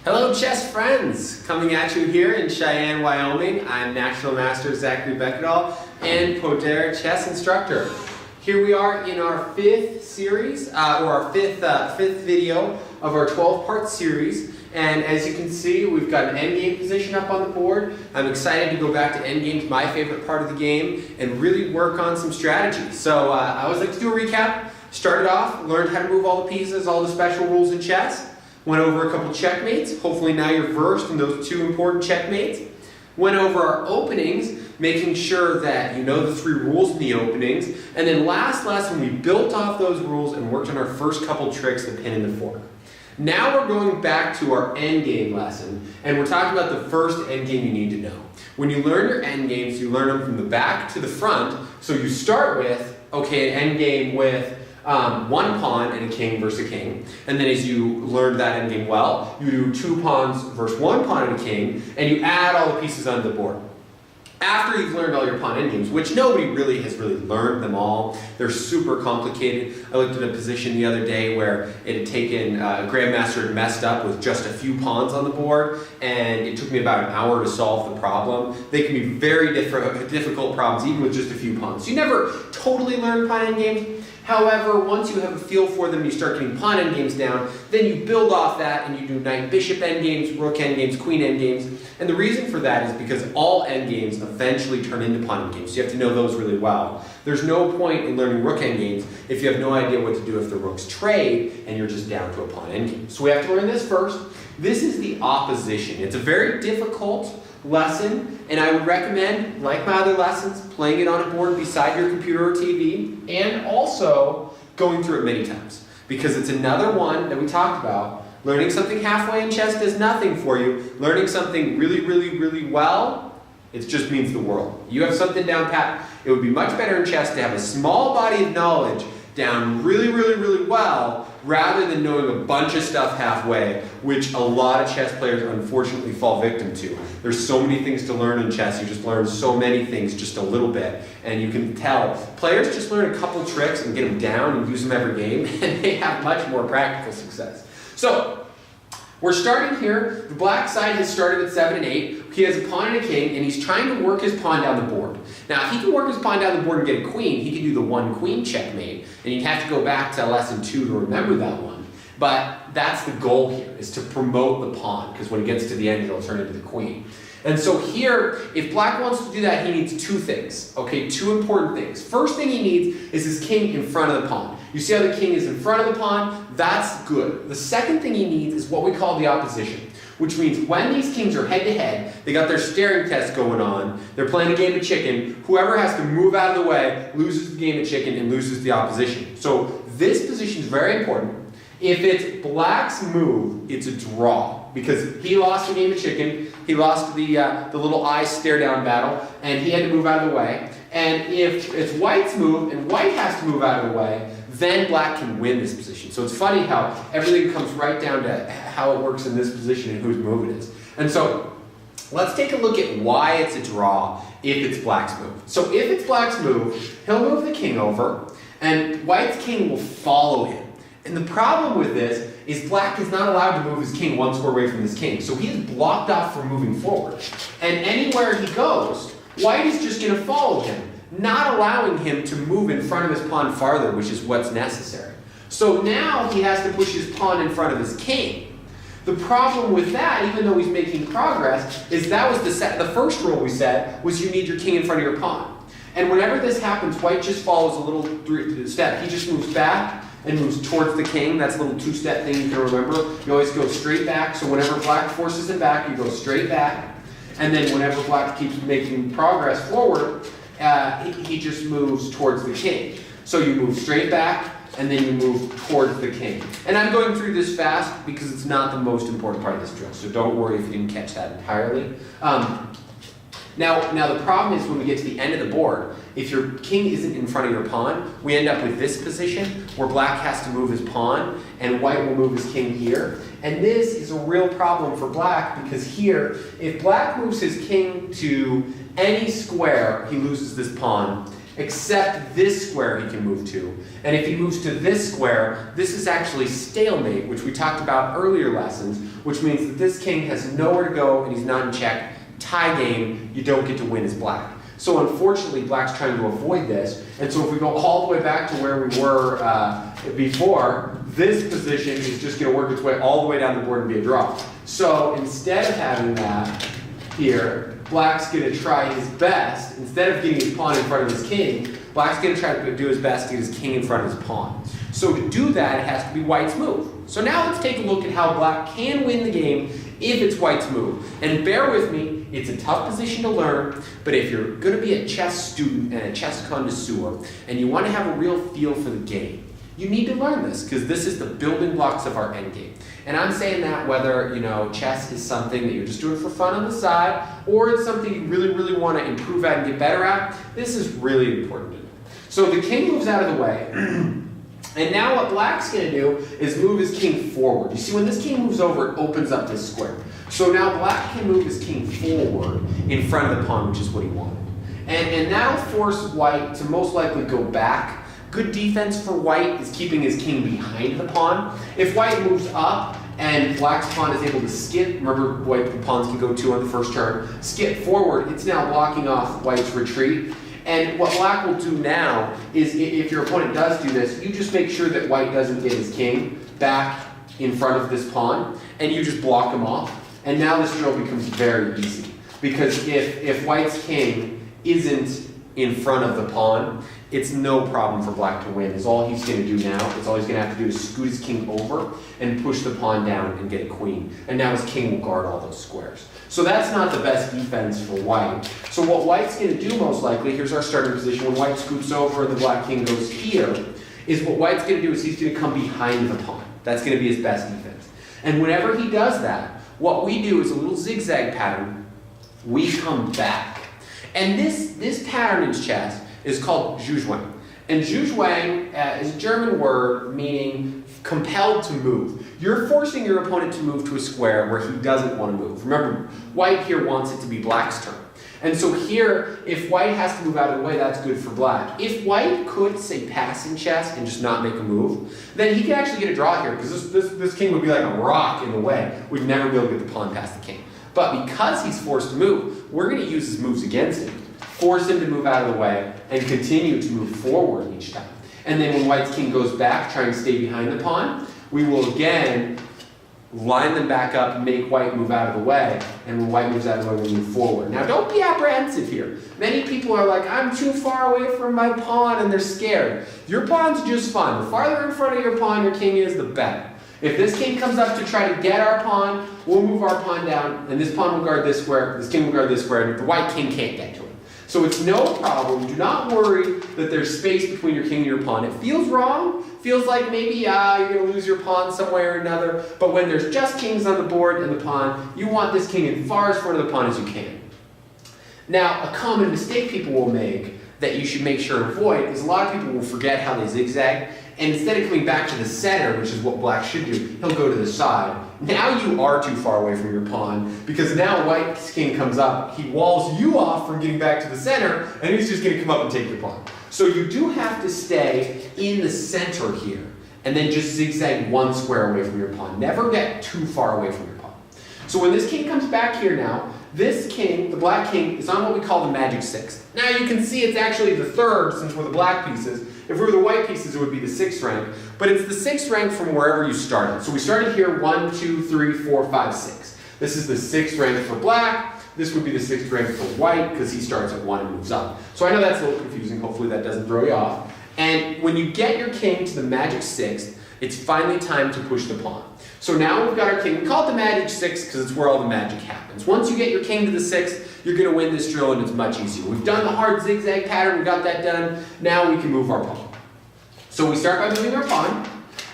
Hello chess friends! Coming at you here in Cheyenne, Wyoming. I'm National Master Zachary Beckedahl and Poder Chess Instructor. Here we are in our fifth series, or our fifth video of our 12-part series. And as you can see, we've got an endgame position up on the board. I'm excited to go back to endgames, my favorite part of the game, and really work on some strategies. So I always like to do a recap. Started off, learned how to move all the pieces, all the special rules in chess. Went over a couple checkmates. Hopefully now you're versed in those two important checkmates. Went over our openings, making sure that you know the three rules in the openings. And then last lesson, we built off those rules and worked on our first couple tricks, the pin and the fork. Now we're going back to our endgame lesson, and we're talking about the first endgame you need to know. When you learn your endgames, you learn them from the back to the front. So you start with, okay, an endgame with one pawn and a king versus a king. And then as you learn that endgame well, you do two pawns versus one pawn and a king, and you add all the pieces onto the board. After you've learned all your pawn endgames, which nobody really has learned them all, they're super complicated. I looked at a position the other day where it had taken, a grandmaster had messed up with just a few pawns on the board, and it took me about an hour to solve the problem. They can be very difficult problems, even with just a few pawns. So you never totally learn pawn endgames. However, once you have a feel for them, you start getting pawn endgames down, then you build off that and you do knight-bishop endgames, rook endgames, queen endgames. And the reason for that is because all endgames eventually turn into pawn endgames. So you have to know those really well. There's no point in learning rook endgames if you have no idea what to do if the rooks trade and you're just down to a pawn endgame. So we have to learn this first. This is the opposition. It's a very difficult lesson, and I would recommend, like my other lessons, playing it on a board beside your computer or TV, and also going through it many times, because it's another one that we talked about. Learning something halfway in chess does nothing for you. Learning something really well, it just means the world. You have something down pat. It would be much better in chess to have a small body of knowledge down really well, rather than knowing a bunch of stuff halfway, which a lot of chess players unfortunately fall victim to. There's so many things to learn in chess. You just learn so many things just a little bit, and you can tell. Players just learn a couple tricks and get them down and use them every game, and they have much more practical success. So, we're starting here. The black side has started at 7 and 8. He has a pawn and a king, and he's trying to work his pawn down the board. Now, if he can work his pawn down the board and get a queen, he can do the one queen checkmate, and you'd have to go back to lesson 2 to remember that one. But that's the goal here, is to promote the pawn, because when he gets to the end, it'll turn into the queen. And so here, if black wants to do that, he needs two things, okay, two important things. First thing he needs is his king in front of the pawn. You see how the king is in front of the pawn? That's good. The second thing he needs is what we call the opposition, which means when these kings are head-to-head, they got their staring test going on, they're playing a game of chicken, whoever has to move out of the way loses the game of chicken and loses the opposition. So this position is very important. If it's black's move, it's a draw, because he lost the game of chicken, he lost the little eye stare-down battle, and he had to move out of the way. And if it's white's move, and white has to move out of the way, then black can win this position. So it's funny how everything comes right down to how it works in this position and whose move it is. And so let's take a look at why it's a draw if it's black's move. So if it's black's move, he'll move the king over, and white's king will follow him. And the problem with this is black is not allowed to move his king one square away from his king. So he is blocked off from moving forward. And anywhere he goes, white is just going to follow him, not allowing him to move in front of his pawn farther, which is what's necessary. So now he has to push his pawn in front of his king. The problem with that, even though he's making progress, is that was the first rule we said, was you need your king in front of your pawn. And whenever this happens, white just follows a little step. He just moves back and moves towards the king. That's a little two-step thing you can remember. You always go straight back, so whenever black forces him back, you go straight back. And then whenever black keeps making progress forward, he just moves towards the king. So you move straight back, and then you move towards the king. And I'm going through this fast because it's not the most important part of this drill, so don't worry if you didn't catch that entirely. Now the problem is when we get to the end of the board, if your king isn't in front of your pawn, we end up with this position where black has to move his pawn and white will move his king here. And this is a real problem for black, because here, if black moves his king to any square, he loses this pawn. except this square he can move to. And if he moves to this square, this is actually stalemate, which we talked about earlier lessons, which means that this king has nowhere to go and he's not in check. Tie game, you don't get to win as black. So unfortunately, black's trying to avoid this. And so if we go all the way back to where we were before, this position is just going to work its way all the way down the board and be a draw. So instead of having that here, black's going to try his best. Instead of getting his pawn in front of his king, black's going to try to do his best to get his king in front of his pawn. So to do that, it has to be white's move. So now let's take a look at how black can win the game if it's white's move. And bear with me, it's a tough position to learn, but if you're going to be a chess student and a chess connoisseur, and you want to have a real feel for the game, you need to learn this, because this is the building blocks of our endgame. And I'm saying that whether, chess is something that you're just doing for fun on the side, or it's something you really, really want to improve at and get better at, this is really important to know. So the king moves out of the way. And now what black's going to do is move his king forward. You see, when this king moves over, it opens up this square. So now black can move his king forward in front of the pawn, which is what he wanted. And that'll force white to most likely go back. Good defense for white is keeping his king behind the pawn. If white moves up and black's pawn is able to skip, remember the pawns can go 2 on the first turn, skip forward, it's now blocking off white's retreat. And what black will do now is, if your opponent does do this, you just make sure that white doesn't get his king back in front of this pawn, and you just block him off. And now this drill becomes very easy, because if white's king isn't in front of the pawn, it's no problem for black to win. It's all he's going to do now. It's all he's going to have to do is scoot his king over and push the pawn down and get a queen. And now his king will guard all those squares. So that's not the best defense for white. So what white's going to do most likely, here's our starting position, when white scoots over and the black king goes here, is what white's going to do is he's going to come behind the pawn. That's going to be his best defense. And whenever he does that, what we do is a little zigzag pattern. We come back. And this pattern in chess is called zhuzhuang. And zhuzhuang is a German word meaning compelled to move. You're forcing your opponent to move to a square where he doesn't want to move. Remember, white here wants it to be black's turn. And so here, if white has to move out of the way, that's good for black. If white could, say, pass in chess and just not make a move, then he can actually get a draw here, because this king would be like a rock in the way. We'd never be able to get the pawn past the king. But because he's forced to move, we're going to use his moves against him. Force him to move out of the way and continue to move forward each time. And then when white's king goes back, trying to stay behind the pawn, we will again line them back up, make white move out of the way, and when white moves out of the way, we'll move forward. Now, don't be apprehensive here. Many people are like, I'm too far away from my pawn, and they're scared. Your pawn's just fine. The farther in front of your pawn your king is, the better. If this king comes up to try to get our pawn, we'll move our pawn down, and this pawn will guard this square, this king will guard this square, and the white king can't get to it. So it's no problem. Do not worry that there's space between your king and your pawn. It feels wrong. Feels like maybe you're going to lose your pawn some way or another. But when there's just kings on the board and the pawn, you want this king as far as front of the pawn as you can. Now, a common mistake people will make that you should make sure to avoid is a lot of people will forget how they zigzag. And instead of coming back to the center, which is what black should do, he'll go to the side. Now you are too far away from your pawn, because now white's king comes up. He walls you off from getting back to the center, and he's just going to come up and take your pawn. So you do have to stay in the center here, and then just zigzag one square away from your pawn. Never get too far away from your pawn. So when this king comes back here now, this king, the black king, is on what we call the magic sixth. Now you can see it's actually the third, since we're the black pieces. If we were the white pieces, it would be the sixth rank. But it's the sixth rank from wherever you started. So we started here 1, 2, 3, 4, 5, 6. This is the sixth rank for black. This would be the sixth rank for white, because he starts at 1 and moves up. So I know that's a little confusing. Hopefully that doesn't throw you off. And when you get your king to the magic sixth, it's finally time to push the pawn. So now we've got our king. We call it the magic sixth because it's where all the magic happens. Once you get your king to the sixth, you're going to win this drill, and it's much easier. We've done the hard zigzag pattern. We got that done. Now we can move our pawn. So we start by moving our pawn.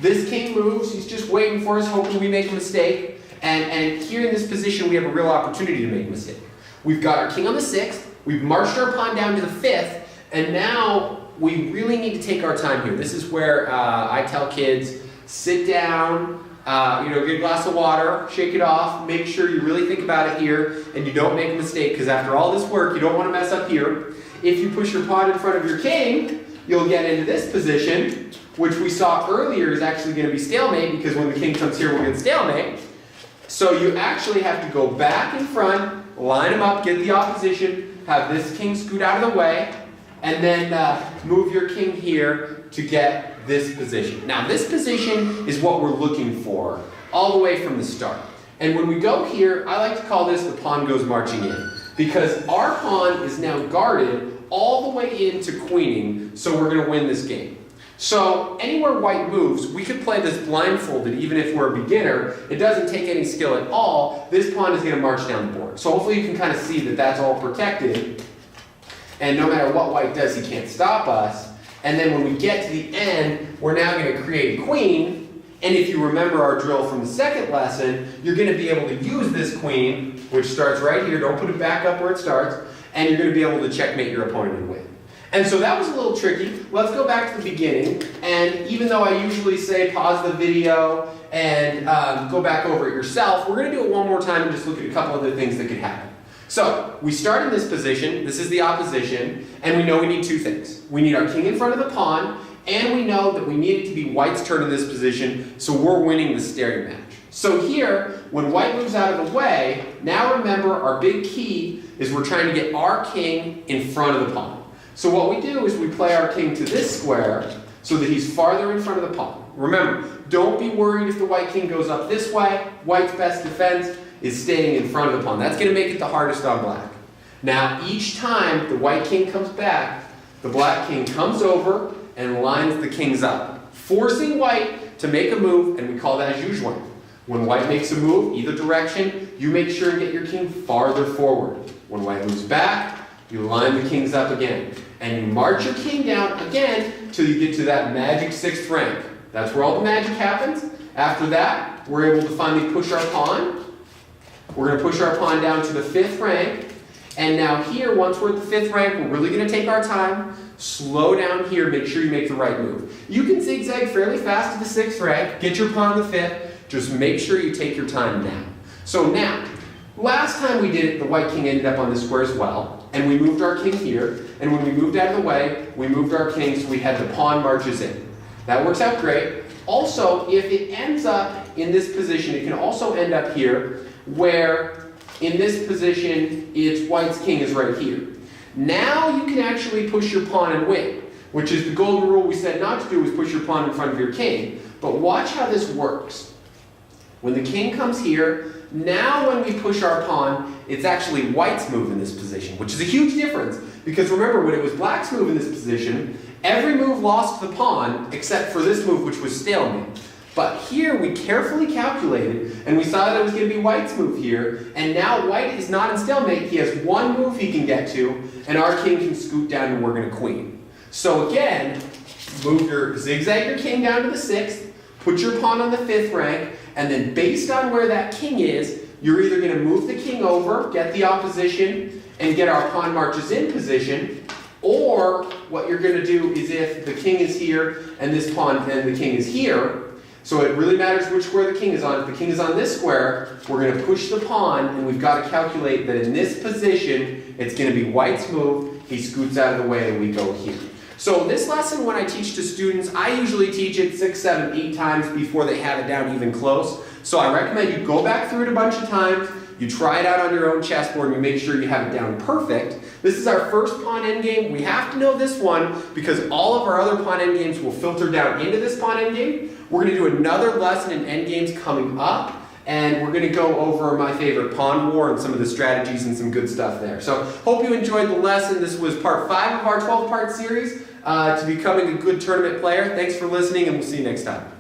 This king moves. He's just waiting for us, hoping we make a mistake. And here in this position, we have a real opportunity to make a mistake. We've got our king on the sixth. We've marched our pawn down to the fifth. And now we really need to take our time here. This is where I tell kids, sit down, get a glass of water, shake it off, make sure you really think about it here, and you don't make a mistake, because after all this work, you don't want to mess up here. if you push your pawn in front of your king, you'll get into this position, which we saw earlier is actually going to be stalemate, because when the king comes here, we'll get stalemate. So you actually have to go back in front, line them up, get the opposition, have this king scoot out of the way, and then move your king here to get this position. Now this position is what we're looking for all the way from the start. And when we go here, I like to call this the pawn goes marching in, because our pawn is now guarded all the way into queening, so we're going to win this game. So anywhere white moves, we could play this blindfolded even if we're a beginner. It doesn't take any skill at all. This pawn is going to march down the board. So hopefully you can kind of see that that's all protected. And no matter what white does, he can't stop us. And then when we get to the end, we're now going to create a queen. And if you remember our drill from the second lesson, you're going to be able to use this queen, which starts right here. Don't put it back up where it starts. And you're going to be able to checkmate your opponent and win. And so that was a little tricky. Let's go back to the beginning. And even though I usually say pause the video and go back over it yourself, we're going to do it one more time and just look at a couple other things that could happen. So we start in this position. This is the opposition. And we know we need two things. We need our king in front of the pawn. And we know that we need it to be white's turn in this position. So we're winning the staring match. So here, when white moves out of the way, now remember our big key is we're trying to get our king in front of the pawn. So what we do is we play our king to this square so that he's farther in front of the pawn. Remember, don't be worried if the white king goes up this way. White's best defense is staying in front of the pawn. That's going to make it the hardest on black. Now, each time the white king comes back, the black king comes over and lines the kings up, forcing white to make a move, and we call that a jugeoing. When white makes a move, either direction, you make sure to get your king farther forward. When white moves back, you line the kings up again. And you march your king down again till you get to that magic 6th rank. That's where all the magic happens. After that, we're able to finally push our pawn. We're going to push our pawn down to the 5th rank. And now here, once we're at the 5th rank, we're really going to take our time. Slow down here, make sure you make the right move. You can zigzag fairly fast to the 6th rank, get your pawn to the 5th. Just make sure you take your time now. So now, last time we did it, the white king ended up on the square as well. And we moved our king here, and when we moved out of the way, we moved our king so we had the pawn marches in. That works out great. Also, if it ends up in this position, it can also end up here, where in this position, it's white's king is right here. Now you can actually push your pawn and win, which is the golden rule we said not to do, is push your pawn in front of your king. But watch how this works. When the king comes here, now when we push our pawn, it's actually white's move in this position, which is a huge difference. Because remember, when it was black's move in this position, every move lost the pawn except for this move, which was stalemate. But here we carefully calculated, and we saw that it was going to be white's move here, and now white is not in stalemate. He has one move he can get to, and our king can scoot down and we're going to queen. So again, zigzag your king down to the 6th, put your pawn on the 5th rank, and then based on where that king is, you're either going to move the king over, get the opposition, and get our pawn marches in position, or what you're going to do is if the king is here and this pawn and the king is here, so it really matters which square the king is on. If the king is on this square, we're going to push the pawn, and we've got to calculate that in this position, it's going to be white's move. He scoots out of the way, and we go here. So this lesson, when I teach to students, I usually teach it 6, 7, 8 times before they have it down even close. So I recommend you go back through it a bunch of times, you try it out on your own chessboard, and you make sure you have it down perfect. This is our first pawn endgame. We have to know this one because all of our other pawn endgames will filter down into this pawn endgame. We're going to do another lesson in endgames coming up, and we're going to go over my favorite pawn war and some of the strategies and some good stuff there. So hope you enjoyed the lesson. This was part 5 of our 12-part series to becoming a good tournament player. Thanks for listening, and we'll see you next time.